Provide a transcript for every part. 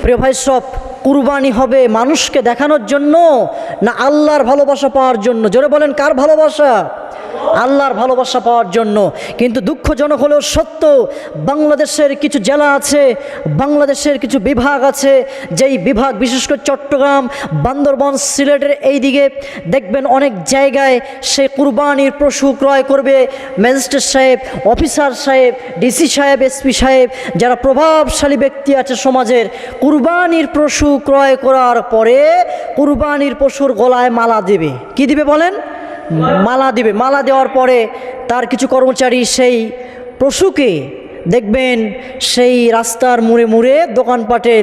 প্রিয় ভাই সব, কুরবানি হবে মানুষকে দেখানোর জন্য না আল্লাহর ভালোবাসা পাওয়ার জন্য? জোরে বলেন, কার ভালোবাসা? আল্লাহর ভালোবাসা পাওয়ার জন্য। কিন্তু দুঃখজনক হলেও সত্য, বাংলাদেশের কিছু জেলা আছে, বাংলাদেশের কিছু বিভাগ আছে, যেই বিভাগ বিশেষ করে চট্টগ্রাম, বান্দরবান, সিলেটের এই দিকে দেখবেন অনেক জায়গায় সে কুরবানির পশু ক্রয় করবে ম্যাজিস্ট্রেট সাহেব, অফিসার সাহেব, ডিসি সাহেব, এসপি সাহেব, যারা প্রভাবশালী ব্যক্তি আছে সমাজের, কুরবানির পশু ক্রয় করার পরে কুরবানির পশুর গলায় মালা দেবে। কি দিবে বলেন? মালা দিবে। মালা দেওয়ার পরে তার কিছু কর্মচারী সেই পশুকে দেখবেন সেই রাস্তার মুড়ে মুড়ে দোকানপাটে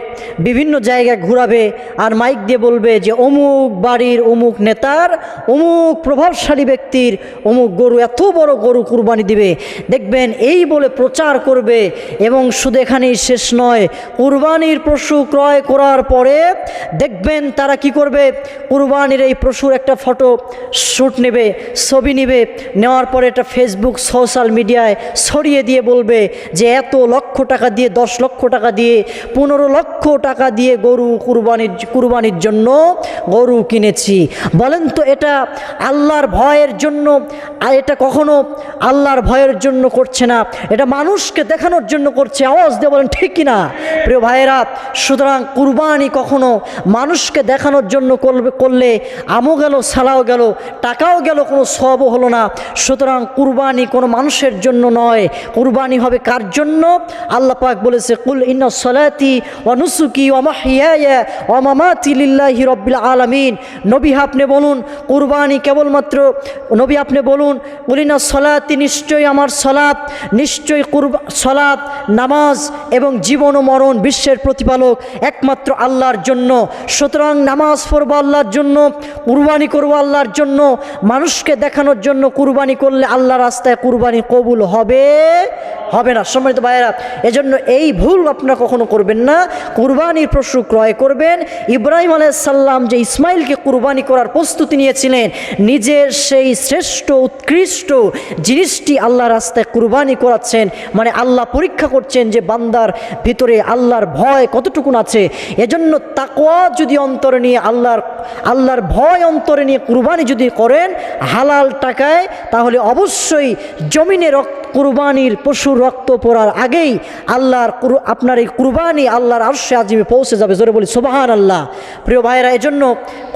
বিভিন্ন জায়গায় ঘুরাবে আর মাইক দিয়ে বলবে যে অমুক বাড়ির অমুক নেতার অমুক প্রভাবশালী ব্যক্তির অমুক গরু, এত বড় গরু কুরবানি দিবে। দেখবেন এই বলে প্রচার করবে। এবং শুধু এখানেই শেষ নয়, কুরবানির পশু ক্রয় করার পরে দেখবেন তারা কি করবে, কুরবানির এই পশুর একটা ফটো শ্যুট নেবে, ছবি নেবে, নেওয়ার পরে এটা ফেসবুক সোশ্যাল মিডিয়ায় ছড়িয়ে দিয়ে বলবে যে এত লক্ষ টাকা দিয়ে, 10 লক্ষ টাকা দিয়ে, 15 লক্ষ টাকা দিয়ে গরু কুরবানির জন্য গরু কিনেছি। বলেন তো এটা আল্লাহর ভয়ের জন্য? এটা কখনো আল্লাহর ভয়ের জন্য করছে না, এটা মানুষকে দেখানোর জন্য করছে। আওয়াজ দিয়ে বলেন ঠিক কিনা প্রিয় ভাইয়েরা? সুতরাং কুরবানি কখনো মানুষকে দেখানোর জন্য করলে আমও গেল, সালাও গেল, টাকাও গেল, কোনো সবও হলো না। সুতরাং কুরবানি কোনো মানুষের জন্য নয়, কুরবানি হবে কার জন্য? আল্লাহ পাক বলেছে, কুল ইন্না সলাতি ওয়া নুসুকি ওয়া মাহইয়ায়া ওয়া মামাতি লিল্লাহি রাব্বিল আলামিন। নবী আপনি বলুন, কুরবানি কেবলমাত্র, নবী আপনি বলুন, কুল ইন্না সলাতি, নিশ্চয়ই আমার সলাত, নিশ্চয়ই সলাত, নামাজ এবং জীবন ও মরণ বিশ্বের প্রতিপালক একমাত্র আল্লাহর জন্য। সুতরাং নামাজ পড়বো আল্লাহর জন্য, কুরবানি করবো আল্লাহর জন্য। মানুষকে দেখানোর জন্য কুরবানি করলে আল্লাহর রাস্তায় কুরবানি কবুল হবে না। সম্মানিত ভাইয়েরা, এজন্য এই ভুল আপনারা কখনো করবেন না। কুরবানির পশু ক্রয় করবেন। ইব্রাহিম আলাইহিস সালাম যে ইসমাইলকে কুরবানি করার প্রস্তুতি নিয়েছিলেন, নিজের সেই শ্রেষ্ঠ উৎকৃষ্ট জিনিসটি আল্লাহর রাস্তায় কুরবানি করাচ্ছেন। মানে আল্লাহ পরীক্ষা করছেন যে বান্দার ভিতরে আল্লাহর ভয় কতটুকুন আছে। এজন্য তাকওয়া যদি অন্তরে নিয়ে, আল্লাহর ভয় অন্তরে নিয়ে কুরবানি যদি করেন হালাল টাকায়, তাহলে অবশ্যই জমিনে কুরবানির পশুর রক্ত পড়ার আগেই আপনার এই কুরবানি আল্লাহর আরশে আজিমে পৌঁছে যাবে। জোরে বলি সুবহানাল্লাহ। প্রিয় ভাইয়েরা, এজন্য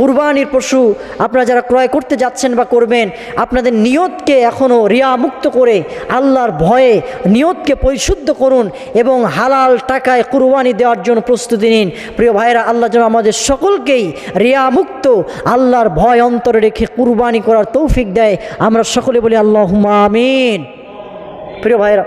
কুরবানির পশু আপনারা যারা ক্রয় করতে যাচ্ছেন বা করবেন, আপনাদের নিয়তকে এখনও রিয়া মুক্ত করে আল্লাহর ভয়ে নিয়তকে পরিশুদ্ধ করুন এবং হালাল টাকায় কুরবানি দেওয়ার জন্য প্রস্তুতি নিন। প্রিয় ভাইয়েরা, আল্লাহ যেন আমাদের সকলকেই রিয়া মুক্ত আল্লাহর ভয় অন্তরে রেখে কুরবানি করার তৌফিক দেয়। আমরা সকলে বলি আল্লাহুম্মা আমিন। প্রিয় ভাইয়েরা,